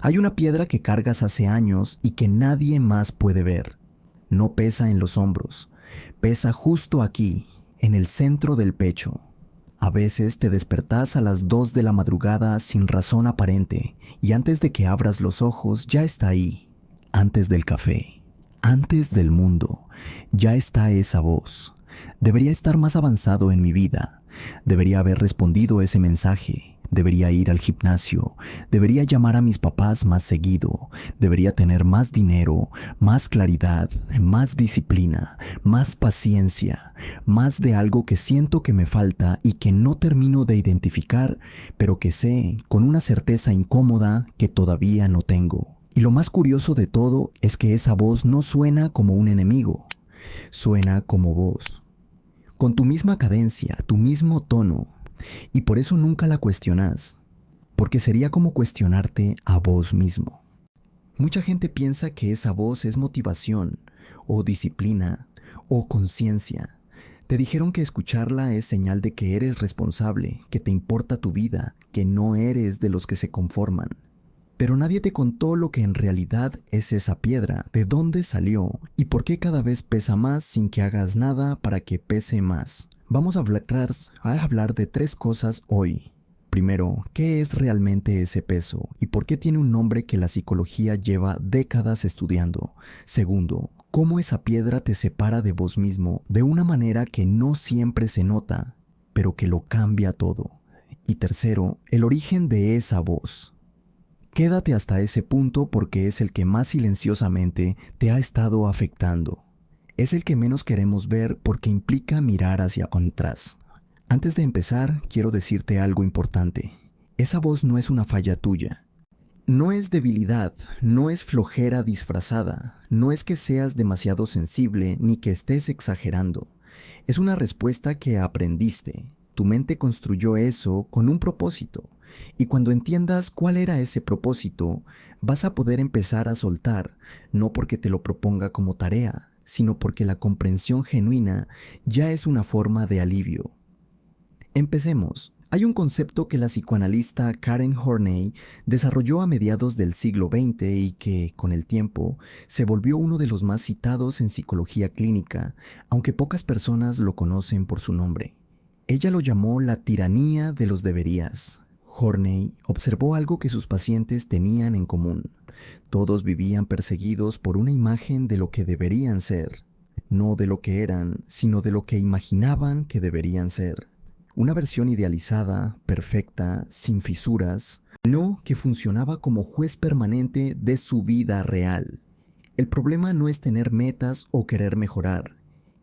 Hay una piedra que cargas hace años y que nadie más puede ver. No pesa en los hombros, pesa justo aquí, en el centro del pecho. A veces te despertás a las 2 de la madrugada sin razón aparente y antes de que abras los ojos ya está ahí, antes del café, antes del mundo, ya está esa voz. Debería estar más avanzado en mi vida, debería haber respondido ese mensaje. Debería ir al gimnasio, debería llamar a mis papás más seguido, debería tener más dinero, más claridad, más disciplina, más paciencia, más de algo que siento que me falta y que no termino de identificar, pero que sé con una certeza incómoda que todavía no tengo. Y lo más curioso de todo es que esa voz no suena como un enemigo, suena como vos, con tu misma cadencia, tu mismo tono. Y por eso nunca la cuestionas, porque sería como cuestionarte a vos mismo. Mucha gente piensa que esa voz es motivación, o disciplina, o conciencia. Te dijeron que escucharla es señal de que eres responsable, que te importa tu vida, que no eres de los que se conforman. Pero nadie te contó lo que en realidad es esa piedra, de dónde salió y por qué cada vez pesa más sin que hagas nada para que pese más. Vamos a hablar de 3 cosas hoy. Primero, ¿qué es realmente ese peso y por qué tiene un nombre que la psicología lleva décadas estudiando? Segundo, ¿cómo esa piedra te separa de vos mismo de una manera que no siempre se nota, pero que lo cambia todo? Y tercero, el origen de esa voz. Quédate hasta ese punto porque es el que más silenciosamente te ha estado afectando. Es el que menos queremos ver porque implica mirar hacia atrás. Antes de empezar, quiero decirte algo importante. Esa voz no es una falla tuya. No es debilidad, no es flojera disfrazada, no es que seas demasiado sensible ni que estés exagerando. Es una respuesta que aprendiste. Tu mente construyó eso con un propósito. Y cuando entiendas cuál era ese propósito, vas a poder empezar a soltar, no porque te lo proponga como tarea, sino porque la comprensión genuina ya es una forma de alivio. Empecemos. Hay un concepto que la psicoanalista Karen Horney desarrolló a mediados del siglo XX y que, con el tiempo, se volvió uno de los más citados en psicología clínica, aunque pocas personas lo conocen por su nombre. Ella lo llamó la tiranía de los deberías. Horney observó algo que sus pacientes tenían en común. Todos vivían perseguidos por una imagen de lo que deberían ser, no de lo que eran, sino de lo que imaginaban que deberían ser. Una versión idealizada, perfecta, sin fisuras, no que funcionaba como juez permanente de su vida real. El problema no es tener metas o querer mejorar.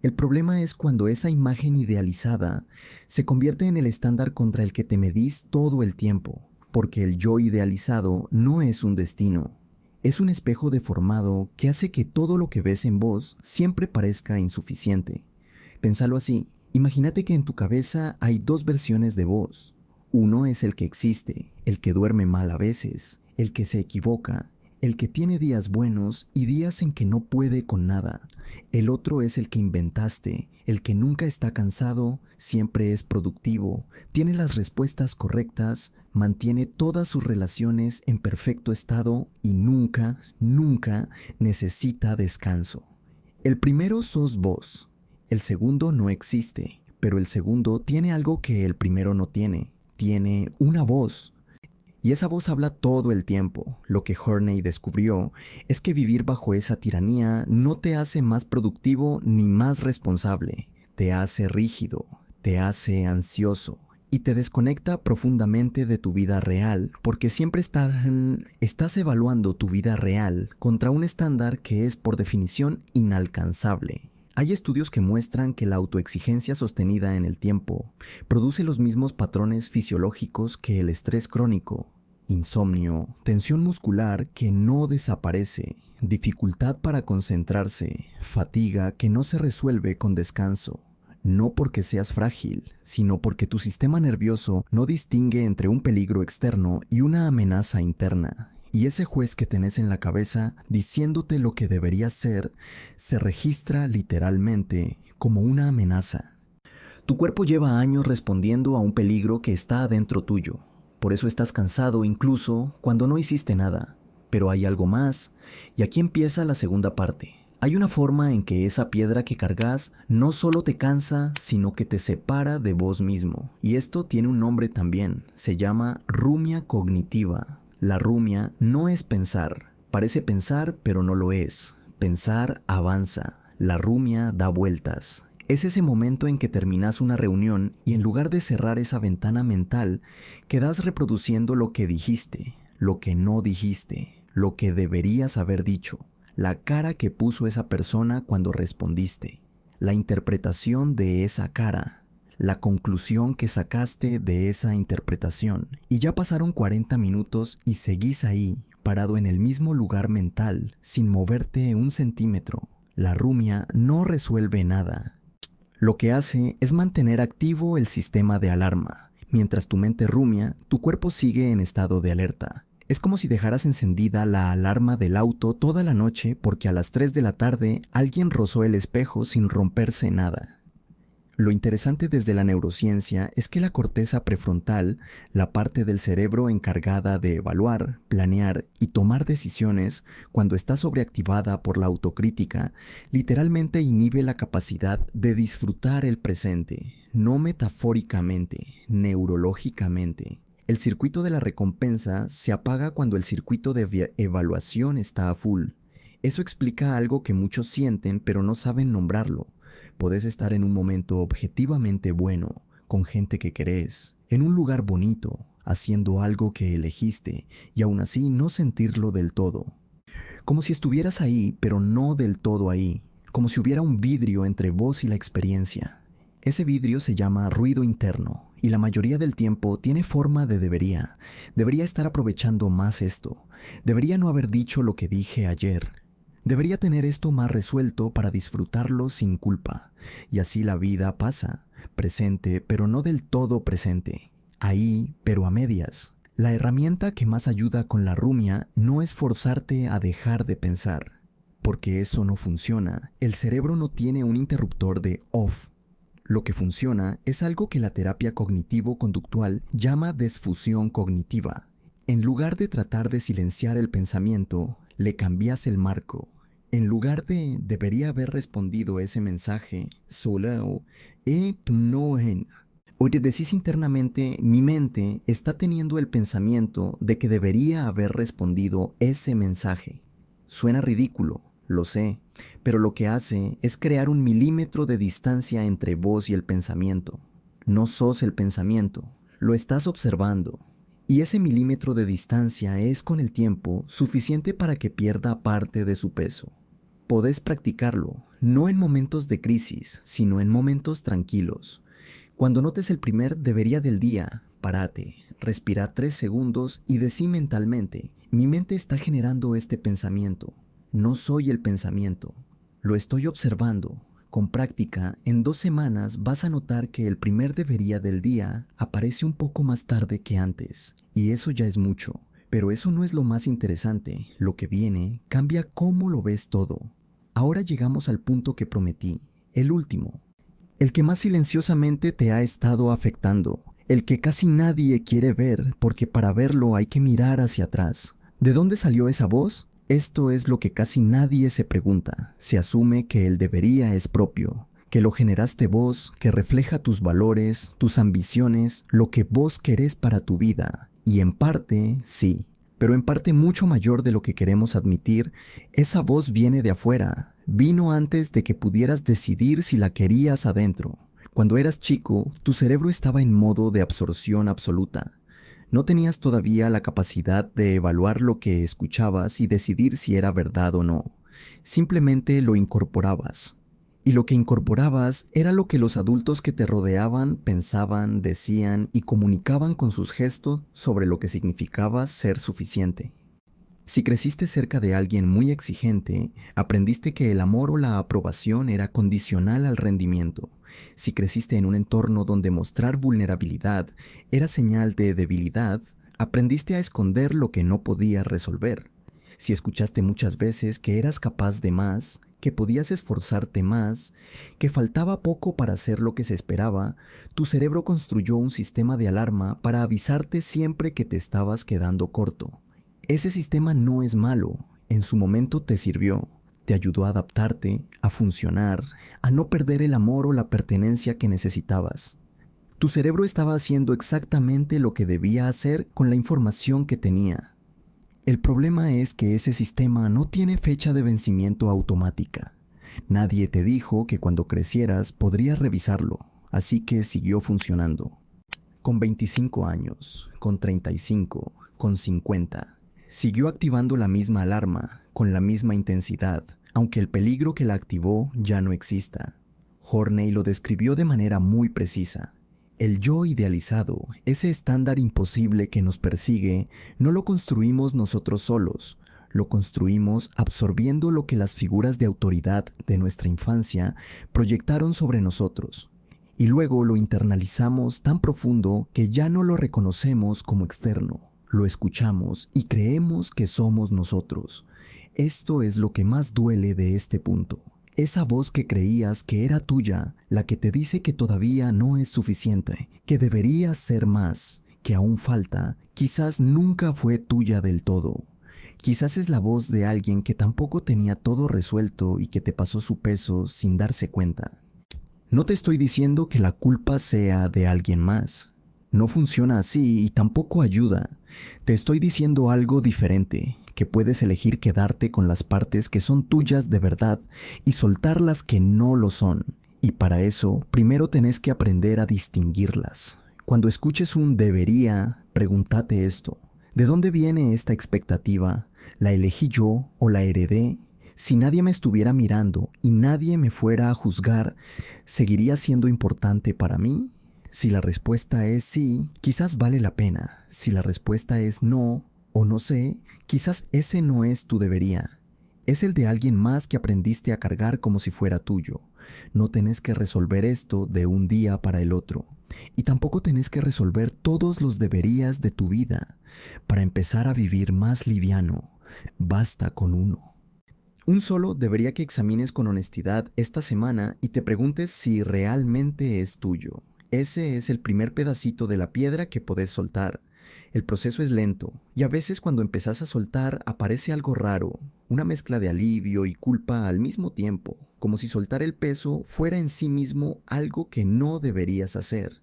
El problema es cuando esa imagen idealizada se convierte en el estándar contra el que te medís todo el tiempo, porque el yo idealizado no es un destino. Es un espejo deformado que hace que todo lo que ves en vos siempre parezca insuficiente. Pénsalo así. Imagínate que en tu cabeza hay 2 versiones de vos. Uno es el que existe, el que duerme mal a veces, el que se equivoca, el que tiene días buenos y días en que no puede con nada. El otro es el que inventaste, el que nunca está cansado, siempre es productivo, tiene las respuestas correctas, mantiene todas sus relaciones en perfecto estado y nunca, nunca necesita descanso. El primero sos vos. El segundo no existe, pero el segundo tiene algo que el primero no tiene. Tiene una voz. Y esa voz habla todo el tiempo. Lo que Horney descubrió es que vivir bajo esa tiranía no te hace más productivo ni más responsable. Te hace rígido, te hace ansioso y te desconecta profundamente de tu vida real porque siempre estás evaluando tu vida real contra un estándar que es por definición inalcanzable. Hay estudios que muestran que la autoexigencia sostenida en el tiempo produce los mismos patrones fisiológicos que el estrés crónico: insomnio, tensión muscular que no desaparece, dificultad para concentrarse, fatiga que no se resuelve con descanso. No porque seas frágil, sino porque tu sistema nervioso no distingue entre un peligro externo y una amenaza interna. Y ese juez que tenés en la cabeza diciéndote lo que deberías ser, se registra literalmente como una amenaza. Tu cuerpo lleva años respondiendo a un peligro que está adentro tuyo. Por eso estás cansado incluso cuando no hiciste nada. Pero hay algo más, y aquí empieza la segunda parte. Hay una forma en que esa piedra que cargas no solo te cansa, sino que te separa de vos mismo. Y esto tiene un nombre también, se llama rumia cognitiva. La rumia no es pensar, parece pensar pero no lo es. Pensar avanza, la rumia da vueltas. Es ese momento en que terminas una reunión y en lugar de cerrar esa ventana mental, quedas reproduciendo lo que dijiste, lo que no dijiste, lo que deberías haber dicho. La cara que puso esa persona cuando respondiste, la interpretación de esa cara, la conclusión que sacaste de esa interpretación. Y ya pasaron 40 minutos y seguís ahí, parado en el mismo lugar mental, sin moverte un centímetro. La rumia no resuelve nada. Lo que hace es mantener activo el sistema de alarma. Mientras tu mente rumia, tu cuerpo sigue en estado de alerta. Es como si dejaras encendida la alarma del auto toda la noche porque a las 3 de la tarde alguien rozó el espejo sin romperse nada. Lo interesante desde la neurociencia es que la corteza prefrontal, la parte del cerebro encargada de evaluar, planear y tomar decisiones cuando está sobreactivada por la autocrítica, literalmente inhibe la capacidad de disfrutar el presente, no metafóricamente, neurológicamente. El circuito de la recompensa se apaga cuando el circuito de evaluación está a full. Eso explica algo que muchos sienten pero no saben nombrarlo. Podés estar en un momento objetivamente bueno, con gente que querés, en un lugar bonito, haciendo algo que elegiste y aún así no sentirlo del todo. Como si estuvieras ahí, pero no del todo ahí, como si hubiera un vidrio entre vos y la experiencia. Ese vidrio se llama ruido interno y la mayoría del tiempo tiene forma de debería. Debería estar aprovechando más esto. Debería no haber dicho lo que dije ayer. Debería tener esto más resuelto para disfrutarlo sin culpa. Y así la vida pasa, presente pero no del todo presente, ahí pero a medias. La herramienta que más ayuda con la rumia no es forzarte a dejar de pensar, porque eso no funciona. El cerebro no tiene un interruptor de off. Lo que funciona es algo que la terapia cognitivo-conductual llama desfusión cognitiva. En lugar de tratar de silenciar el pensamiento, le cambias el marco. En lugar de debería haber respondido ese mensaje, solo no en. O te decís internamente, mi mente está teniendo el pensamiento de que debería haber respondido ese mensaje. Suena ridículo, lo sé, pero lo que hace es crear un milímetro de distancia entre vos y el pensamiento. No sos el pensamiento, lo estás observando. Y ese milímetro de distancia es con el tiempo suficiente para que pierda parte de su peso. Podés practicarlo, no en momentos de crisis, sino en momentos tranquilos. Cuando notes el primer debería del día, parate, respira 3 segundos y decí mentalmente, mi mente está generando este pensamiento. No soy el pensamiento, lo estoy observando. Con práctica, en 2 semanas vas a notar que el primer debería del día aparece un poco más tarde que antes, y eso ya es mucho. Pero eso no es lo más interesante, lo que viene cambia cómo lo ves todo. Ahora llegamos al punto que prometí, el último, el que más silenciosamente te ha estado afectando, el que casi nadie quiere ver porque para verlo hay que mirar hacia atrás. ¿De dónde salió esa voz? Esto es lo que casi nadie se pregunta. Se asume que el debería es propio, que lo generaste vos, que refleja tus valores, tus ambiciones, lo que vos querés para tu vida. Y en parte, sí, pero en parte mucho mayor de lo que queremos admitir, esa voz viene de afuera. Vino antes de que pudieras decidir si la querías adentro. Cuando eras chico, tu cerebro estaba en modo de absorción absoluta. No tenías todavía la capacidad de evaluar lo que escuchabas y decidir si era verdad o no. Simplemente lo incorporabas. Y lo que incorporabas era lo que los adultos que te rodeaban pensaban, decían y comunicaban con sus gestos sobre lo que significaba ser suficiente. Si creciste cerca de alguien muy exigente, aprendiste que el amor o la aprobación era condicional al rendimiento. Si creciste en un entorno donde mostrar vulnerabilidad era señal de debilidad, aprendiste a esconder lo que no podías resolver. Si escuchaste muchas veces que eras capaz de más, que podías esforzarte más, que faltaba poco para hacer lo que se esperaba, tu cerebro construyó un sistema de alarma para avisarte siempre que te estabas quedando corto. Ese sistema no es malo, en su momento te sirvió, te ayudó a adaptarte, a funcionar, a no perder el amor o la pertenencia que necesitabas. Tu cerebro estaba haciendo exactamente lo que debía hacer con la información que tenía. El problema es que ese sistema no tiene fecha de vencimiento automática. Nadie te dijo que cuando crecieras podrías revisarlo, así que siguió funcionando. Con 25 años, con 35, con 50, siguió activando la misma alarma, con la misma intensidad, aunque el peligro que la activó ya no exista. Horney lo describió de manera muy precisa. El yo idealizado, ese estándar imposible que nos persigue, no lo construimos nosotros solos, lo construimos absorbiendo lo que las figuras de autoridad de nuestra infancia proyectaron sobre nosotros. Y luego lo internalizamos tan profundo que ya no lo reconocemos como externo, lo escuchamos y creemos que somos nosotros. Esto es lo que más duele de este punto. Esa voz que creías que era tuya, la que te dice que todavía no es suficiente, que deberías ser más, que aún falta, quizás nunca fue tuya del todo. Quizás es la voz de alguien que tampoco tenía todo resuelto y que te pasó su peso sin darse cuenta. No te estoy diciendo que la culpa sea de alguien más. No funciona así y tampoco ayuda. Te estoy diciendo algo diferente, que puedes elegir quedarte con las partes que son tuyas de verdad y soltar las que no lo son. Y para eso, primero tenés que aprender a distinguirlas. Cuando escuches un debería, pregúntate esto. ¿De dónde viene esta expectativa? ¿La elegí yo o la heredé? Si nadie me estuviera mirando y nadie me fuera a juzgar, ¿seguiría siendo importante para mí? Si la respuesta es sí, quizás vale la pena. Si la respuesta es no o no sé, quizás ese no es tu debería. Es el de alguien más que aprendiste a cargar como si fuera tuyo. No tenés que resolver esto de un día para el otro. Y tampoco tenés que resolver todos los deberías de tu vida. Para empezar a vivir más liviano, basta con uno. Un solo debería que examines con honestidad esta semana y te preguntes si realmente es tuyo. Ese es el primer pedacito de la piedra que podés soltar. El proceso es lento y a veces cuando empezás a soltar aparece algo raro, una mezcla de alivio y culpa al mismo tiempo, como si soltar el peso fuera en sí mismo algo que no deberías hacer.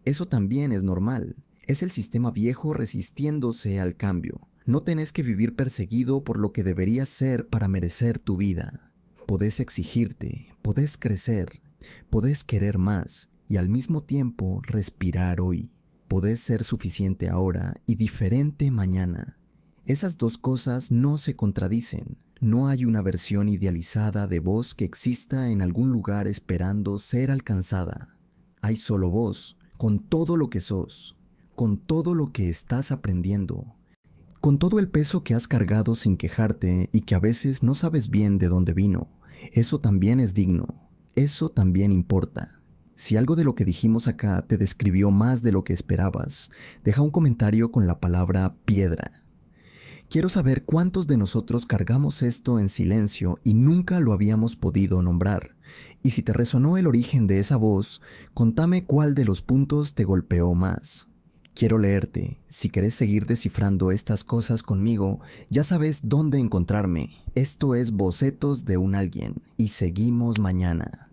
Eso también es normal, es el sistema viejo resistiéndose al cambio. No tenés que vivir perseguido por lo que deberías ser para merecer tu vida. Podés exigirte, podés crecer, podés querer más y al mismo tiempo respirar hoy. Podés ser suficiente ahora y diferente mañana. Esas dos cosas no se contradicen. No hay una versión idealizada de vos que exista en algún lugar esperando ser alcanzada. Hay solo vos, con todo lo que sos, con todo lo que estás aprendiendo, con todo el peso que has cargado sin quejarte y que a veces no sabes bien de dónde vino. Eso también es digno. Eso también importa. Si algo de lo que dijimos acá te describió más de lo que esperabas, deja un comentario con la palabra piedra. Quiero saber cuántos de nosotros cargamos esto en silencio y nunca lo habíamos podido nombrar. Y si te resonó el origen de esa voz, contame cuál de los puntos te golpeó más. Quiero leerte. Si querés seguir descifrando estas cosas conmigo, ya sabes dónde encontrarme. Esto es Bocetos de un Alguien y seguimos mañana.